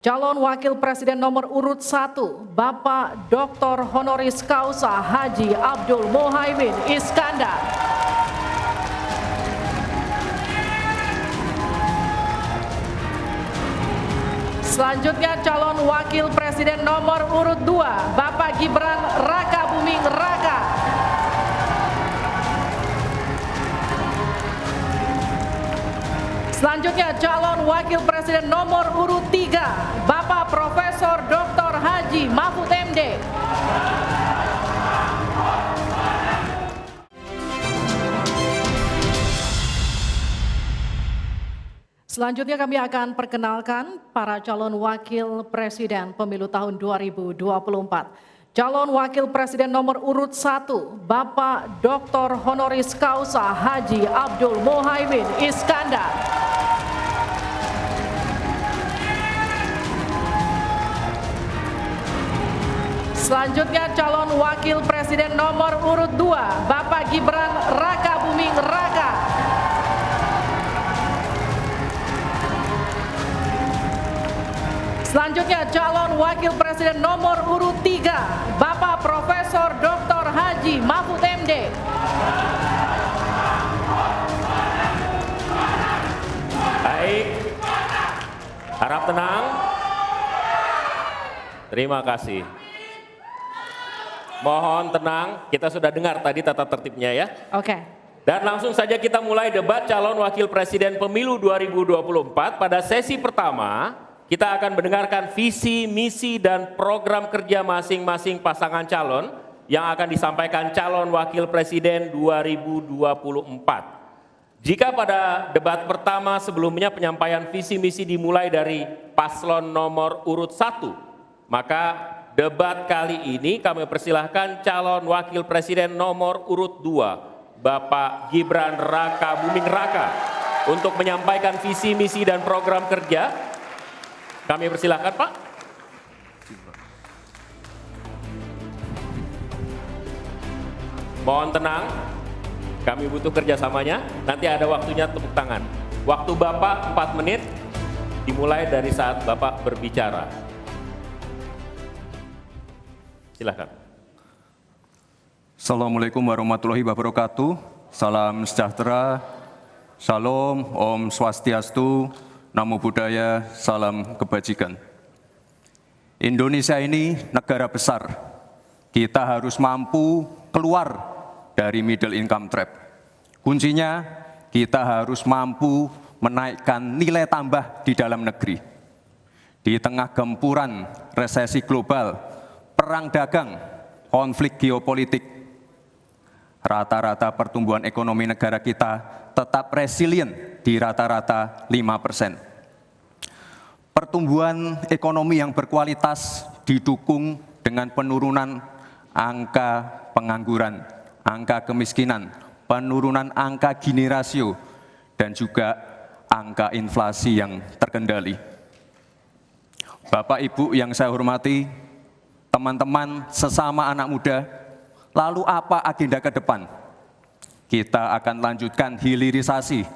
Calon Wakil Presiden nomor urut 1, Bapak Dr. Honoris Causa Haji Abdul Muhaimin Iskandar. Selanjutnya calon Wakil Presiden nomor urut 2, Bapak Gibran Rakabuming Raka. Selanjutnya calon Wakil Presiden nomor urut 3, Bapak Profesor Dr. Haji Mahfud MD. Selanjutnya kami akan perkenalkan para calon Wakil Presiden Pemilu tahun 2024. Calon Wakil Presiden nomor urut 1, Bapak Dr. Honoris Causa Haji Abdul Muhaimin Iskandar. Selanjutnya calon Wakil Presiden nomor urut 2, Bapak Gibran Rakabuming Raka. Selanjutnya calon Wakil Presiden nomor urut 3, Bapak Profesor Dr. Haji Mahfud MD. Baik, harap tenang. Terima kasih. Mohon tenang, kita sudah dengar tadi tata tertibnya ya. Oke. Dan langsung saja kita mulai debat calon wakil presiden pemilu 2024. Pada sesi pertama, kita akan mendengarkan visi, misi, dan program kerja masing-masing pasangan calon yang akan disampaikan calon wakil presiden 2024. Jika pada debat pertama sebelumnya penyampaian visi misi dimulai dari paslon nomor urut 1, maka debat kali ini kami persilahkan calon wakil presiden nomor urut 2, Bapak Gibran Rakabuming Raka, untuk menyampaikan visi misi dan program kerja. Kami persilahkan Pak. Mohon tenang. Kami butuh kerjasamanya, nanti ada waktunya tepuk tangan. Waktu Bapak 4 menit, dimulai dari saat Bapak berbicara. Silakan. Assalamualaikum warahmatullahi wabarakatuh. Salam sejahtera, Shalom, Om Swastiastu, Namo Buddhaya, salam kebajikan. Indonesia ini negara besar. Kita harus mampu keluar dari middle income trap. Kuncinya kita harus mampu menaikkan nilai tambah di dalam negeri. Di tengah gempuran resesi global, perang dagang, konflik geopolitik, rata-rata pertumbuhan ekonomi negara kita tetap resilient di rata-rata 5%. Pertumbuhan ekonomi yang berkualitas didukung dengan penurunan angka pengangguran, angka kemiskinan, penurunan angka Gini rasio, dan juga angka inflasi yang terkendali. Bapak Ibu yang saya hormati, teman-teman sesama anak muda, lalu apa agenda ke depan? Kita akan lanjutkan hilirisasi,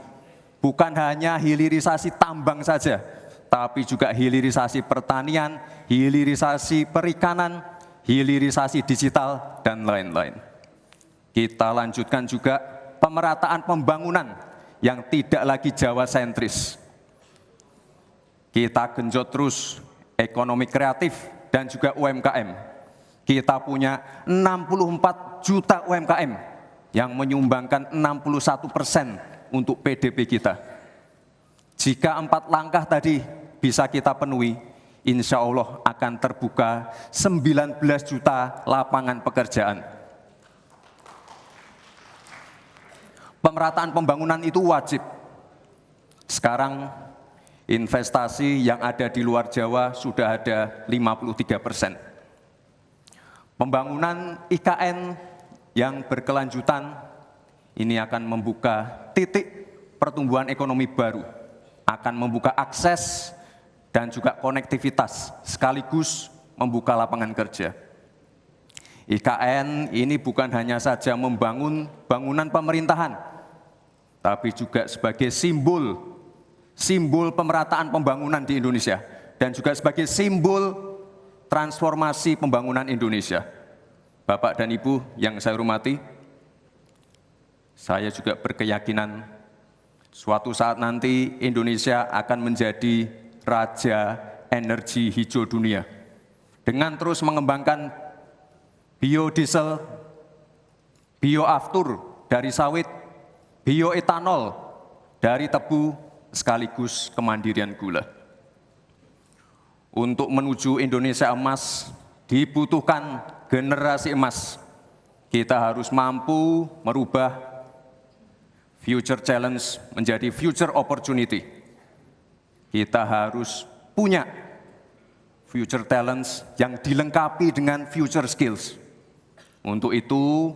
bukan hanya hilirisasi tambang saja, tapi juga hilirisasi pertanian, hilirisasi perikanan, hilirisasi digital, dan lain-lain. Kita lanjutkan juga pemerataan pembangunan yang tidak lagi Jawa sentris. Kita genjot terus ekonomi kreatif dan juga UMKM. Kita punya 64 juta UMKM yang menyumbangkan 61% untuk PDB kita. Jika 4 langkah tadi bisa kita penuhi, insya Allah akan terbuka 19 juta lapangan pekerjaan. Pemerataan pembangunan itu wajib. Sekarang investasi yang ada di luar Jawa sudah ada 53%. Pembangunan IKN yang berkelanjutan ini akan membuka titik pertumbuhan ekonomi baru, akan membuka akses dan juga konektivitas, sekaligus membuka lapangan kerja. IKN ini bukan hanya saja membangun bangunan pemerintahan, tapi juga sebagai simbol pemerataan pembangunan di Indonesia dan juga sebagai simbol transformasi pembangunan Indonesia. Bapak dan Ibu yang saya hormati, saya juga berkeyakinan suatu saat nanti Indonesia akan menjadi raja energi hijau dunia dengan terus mengembangkan biodiesel, bioaftur dari sawit, bioetanol dari tebu, sekaligus kemandirian gula. Untuk menuju Indonesia emas dibutuhkan generasi emas. Kita harus mampu merubah future challenge menjadi future opportunity. Kita harus punya future talents yang dilengkapi dengan future skills. Untuk itu,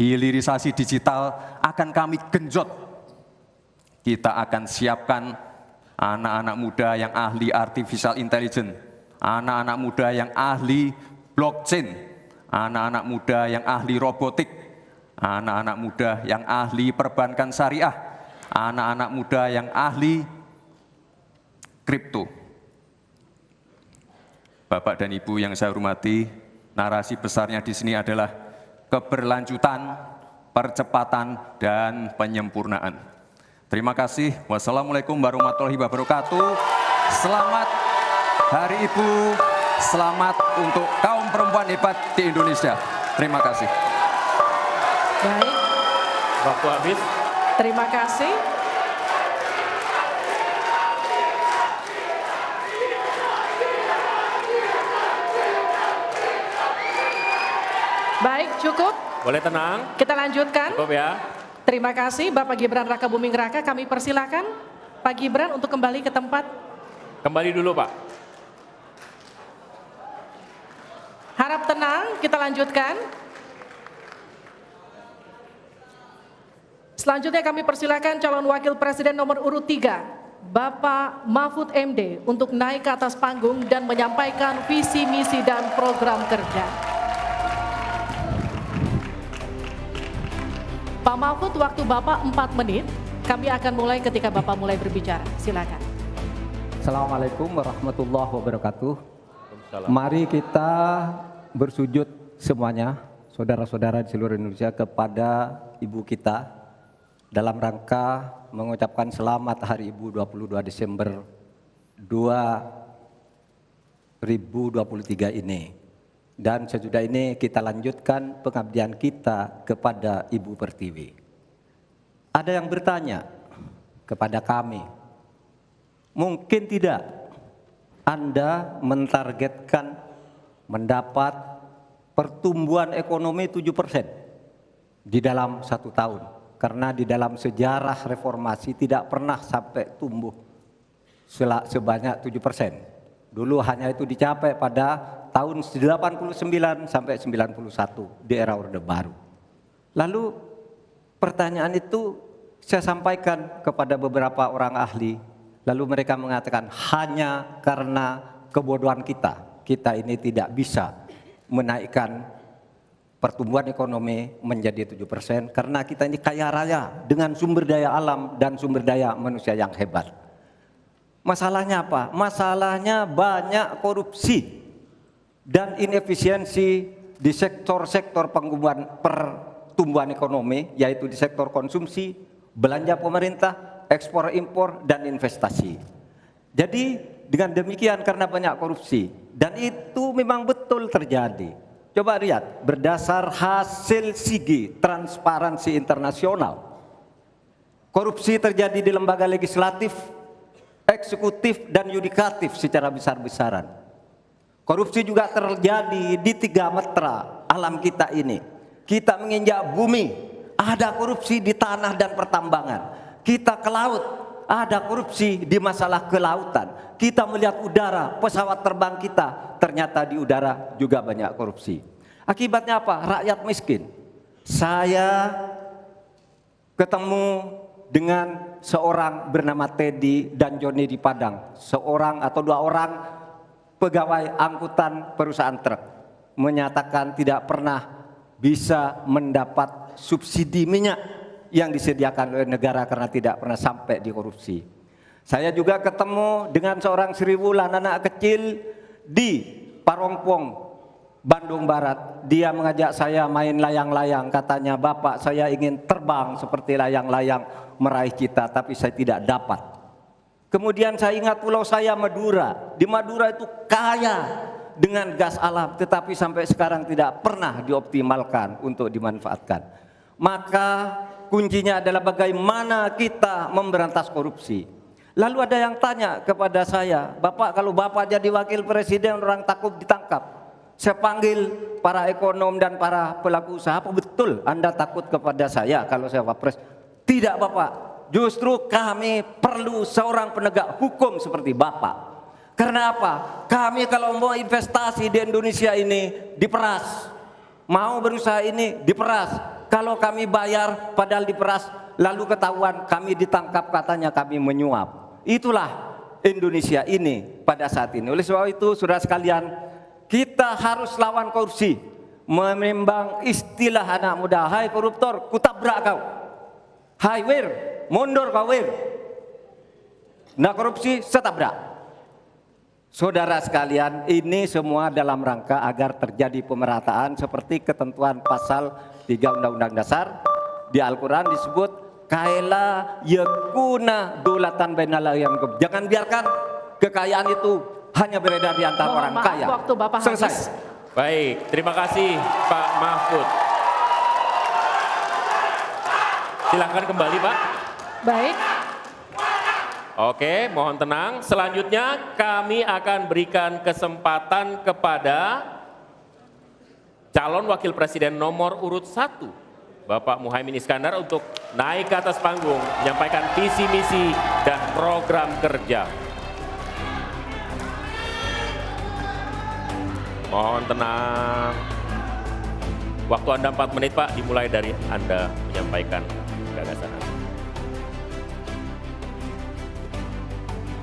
hilirisasi digital akan kami genjot. Kita akan siapkan anak-anak muda yang ahli artificial intelligence, anak-anak muda yang ahli blockchain, anak-anak muda yang ahli robotik, anak-anak muda yang ahli perbankan syariah, anak-anak muda yang ahli kripto. Bapak dan Ibu yang saya hormati, narasi besarnya di sini adalah keberlanjutan, percepatan, dan penyempurnaan. Terima kasih. Wassalamualaikum warahmatullahi wabarakatuh. Selamat Hari Ibu, selamat untuk kaum perempuan hebat di Indonesia. Terima kasih. Baik, Waktu habis. terima kasih. Baik, cukup. Boleh tenang? Kita lanjutkan. Cukup ya. Terima kasih Bapak Gibran Raka Buming Raka. Kami persilakan Pak Gibran untuk kembali ke tempat. Kembali dulu Pak. Harap tenang, kita lanjutkan. Selanjutnya kami persilakan calon wakil presiden nomor urut 3, Bapak Mahfud MD, untuk naik ke atas panggung dan menyampaikan visi, misi, dan program kerja. Pak Mahfud, waktu Bapak 4 menit, kami akan mulai ketika Bapak mulai berbicara. Silakan. Assalamualaikum warahmatullahi wabarakatuh. Waalaikumsalam. Mari kita bersujud semuanya, saudara-saudara di seluruh Indonesia, kepada Ibu kita dalam rangka mengucapkan selamat Hari Ibu 22 Desember 2023 ini. Dan sesudah ini kita lanjutkan pengabdian kita kepada Ibu Pertiwi. Ada yang bertanya kepada kami, mungkin tidak Anda mentargetkan mendapat pertumbuhan ekonomi 7% di dalam 1 tahun. Karena di dalam sejarah reformasi tidak pernah sampai tumbuh sebanyak 7%. Dulu hanya itu dicapai pada tahun 89 sampai 91 di era Orde Baru. Lalu pertanyaan itu saya sampaikan kepada beberapa orang ahli. Lalu mereka mengatakan hanya karena kebodohan kita ini tidak bisa menaikkan pertumbuhan ekonomi menjadi 7% karena kita ini kaya raya dengan sumber daya alam dan sumber daya manusia yang hebat. Masalahnya apa? Masalahnya banyak korupsi dan inefisiensi di sektor-sektor pertumbuhan ekonomi, yaitu di sektor konsumsi, belanja pemerintah, ekspor impor, dan investasi. Jadi dengan demikian karena banyak korupsi, dan itu memang betul terjadi. Coba lihat, berdasar hasil SIGI, Transparansi Internasional, korupsi terjadi di lembaga legislatif, eksekutif, dan yudikatif secara besar-besaran. Korupsi juga terjadi di 3 metra alam kita ini. Kita menginjak bumi, ada korupsi di tanah dan pertambangan. Kita ke laut, ada korupsi di masalah kelautan. Kita melihat udara, pesawat terbang kita, ternyata di udara juga banyak korupsi. Akibatnya apa? Rakyat miskin. Saya ketemu dengan seorang bernama Teddy dan Joni di Padang, seorang atau 2 orang pegawai angkutan perusahaan truk, menyatakan tidak pernah bisa mendapat subsidi minyak yang disediakan oleh negara karena tidak pernah sampai di korupsi. Saya juga ketemu dengan seorang Sri Wulan, anak kecil di Parongpong, Bandung Barat. Dia mengajak saya main layang-layang. Katanya, "Bapak, saya ingin terbang seperti layang-layang meraih cita, tapi saya tidak dapat." Kemudian saya ingat pulau saya Madura. Di Madura itu kaya dengan gas alam, tetapi sampai sekarang tidak pernah dioptimalkan untuk dimanfaatkan. Maka kuncinya adalah bagaimana kita memberantas korupsi. Lalu ada yang tanya kepada saya, "Bapak, kalau Bapak jadi wakil presiden orang takut ditangkap." Saya panggil para ekonom dan para pelaku usaha, "Apa betul Anda takut kepada saya kalau saya wapres?" "Tidak, Bapak, justru kami perlu seorang penegak hukum seperti Bapak. Karena apa? Kami kalau mau investasi di Indonesia ini diperas, mau berusaha ini diperas. Kalau kami bayar padahal diperas, lalu ketahuan kami ditangkap katanya kami menyuap." Itulah Indonesia ini pada saat ini. Oleh sebab itu, saudara sekalian, kita harus lawan korupsi. Menimbang istilah anak muda, "Hai koruptor, kutabrak kau. Hai wir, mundur kau wir. Nah korupsi, setabrak." Saudara sekalian, ini semua dalam rangka agar terjadi pemerataan seperti ketentuan pasal 3 Undang-Undang Dasar. Di Al-Quran disebut, "Kaila yakuna dolatan bainal yang." Jangan biarkan kekayaan itu hanya beredar di antara orang kaya. Waktu Bapak selesai. habis. Baik, terima kasih Pak Mahfud. Silakan kembali Pak. Baik. Oke, mohon tenang. Selanjutnya kami akan berikan kesempatan kepada calon wakil presiden nomor urut 1, Bapak Muhaimin Iskandar, untuk naik ke atas panggung, menyampaikan visi misi dan program kerja. Mohon tenang. Waktu Anda 4 menit Pak, dimulai dari Anda menyampaikan gagasan Anda.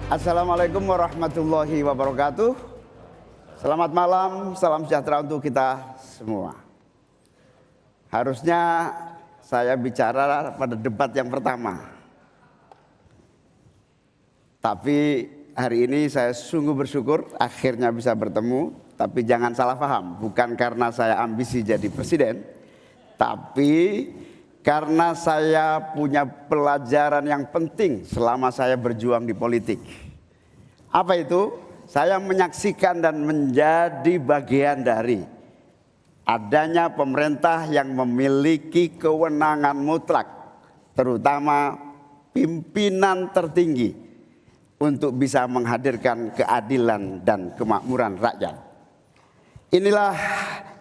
Assalamualaikum warahmatullahi wabarakatuh. Selamat malam, salam sejahtera untuk kita semua. Harusnya saya bicara pada debat yang pertama. Tapi hari ini saya sungguh bersyukur akhirnya bisa bertemu. Tapi jangan salah paham, bukan karena saya ambisi jadi presiden, tapi karena saya punya pelajaran yang penting selama saya berjuang di politik. Apa itu? Saya menyaksikan dan menjadi bagian dari adanya pemerintah yang memiliki kewenangan mutlak, terutama pimpinan tertinggi, untuk bisa menghadirkan keadilan dan kemakmuran rakyat. Inilah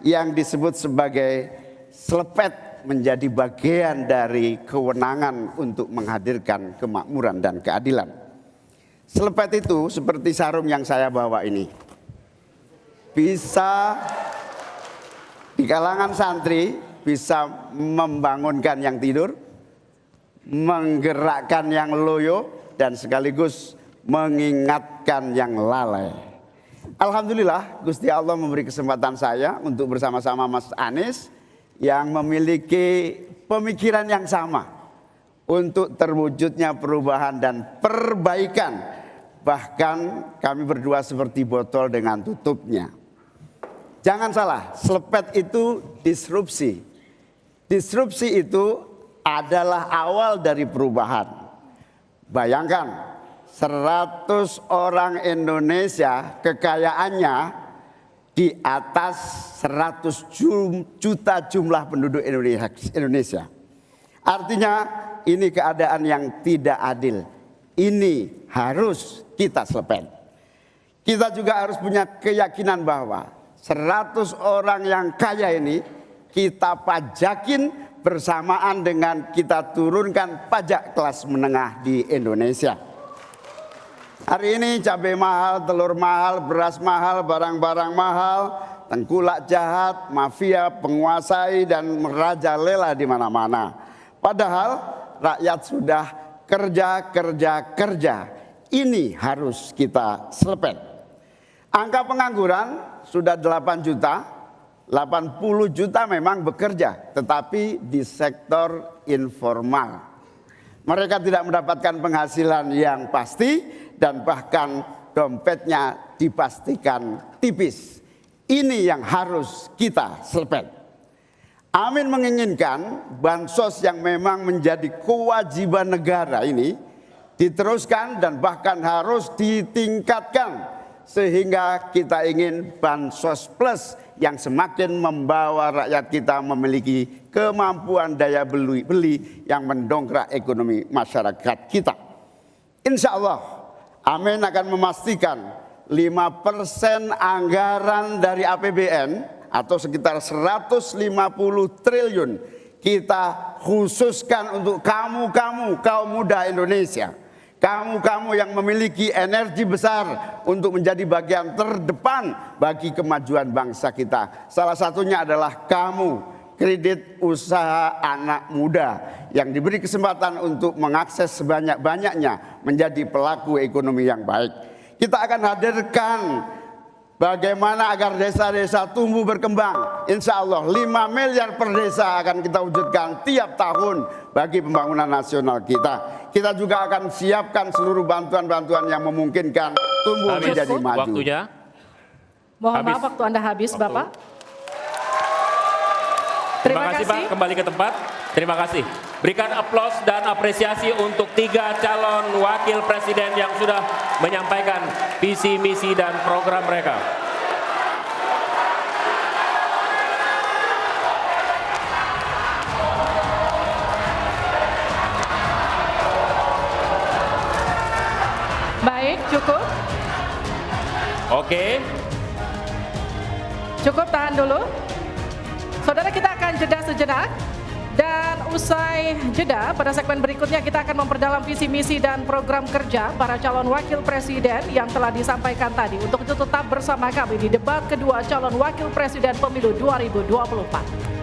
yang disebut sebagai selepet, menjadi bagian dari kewenangan untuk menghadirkan kemakmuran dan keadilan. Selepet itu seperti sarung yang saya bawa ini. Bisa di kalangan santri, bisa membangunkan yang tidur, menggerakkan yang loyo, dan sekaligus mengingatkan yang lalai. Alhamdulillah, Gusti Allah memberi kesempatan saya untuk bersama-sama Mas Anies yang memiliki pemikiran yang sama untuk terwujudnya perubahan dan perbaikan. Bahkan kami berdua seperti botol dengan tutupnya. Jangan salah, selepet itu disrupsi. Disrupsi itu adalah awal dari perubahan. Bayangkan, 100 orang Indonesia kekayaannya di atas 100 juta jumlah penduduk Indonesia. Artinya ini keadaan yang tidak adil. Ini harus kita selepet. Kita juga harus punya keyakinan bahwa 100 orang yang kaya ini kita pajakin bersamaan dengan kita turunkan pajak kelas menengah di Indonesia. Hari ini cabai mahal, telur mahal, beras mahal, barang-barang mahal, tengkulak jahat, mafia, penguasai dan merajalela di mana-mana. Padahal rakyat sudah kerja. Ini harus kita selepet. Angka pengangguran sudah 8 juta, 80 juta memang bekerja, tetapi di sektor informal. Mereka tidak mendapatkan penghasilan yang pasti dan bahkan dompetnya dipastikan tipis. Ini yang harus kita selesaikan. Amin menginginkan bansos yang memang menjadi kewajiban negara ini diteruskan dan bahkan harus ditingkatkan, sehingga kita ingin bansos plus yang semakin membawa rakyat kita memiliki kemampuan daya beli yang mendongkrak ekonomi masyarakat kita. Insya Allah, Amin akan memastikan 5% anggaran dari APBN atau sekitar 150 triliun kita khususkan untuk kaum muda Indonesia. Kamu yang memiliki energi besar untuk menjadi bagian terdepan bagi kemajuan bangsa kita. Salah satunya adalah kamu, kredit usaha anak muda yang diberi kesempatan untuk mengakses sebanyak-banyaknya menjadi pelaku ekonomi yang baik. Kita akan hadirkan bagaimana agar desa-desa tumbuh berkembang. Insya Allah 5 miliar per desa akan kita wujudkan tiap tahun bagi pembangunan nasional kita. Kita juga akan siapkan seluruh bantuan-bantuan yang memungkinkan tumbuh menjadi maju. Waktunya. Mohon maaf, waktu Anda habis, Bapak. Terima kasih Pak, kembali ke tempat. Terima kasih. Berikan aplaus dan apresiasi untuk 3 calon wakil presiden yang sudah menyampaikan visi, misi, dan program mereka. Baik, cukup. Oke. Cukup, tahan dulu. Saudara, kita akan jeda sejenak. Dan usai jeda, pada segmen berikutnya kita akan memperdalam visi misi dan program kerja para calon wakil presiden yang telah disampaikan tadi. Untuk itu tetap bersama kami di debat kedua calon wakil presiden pemilu 2024.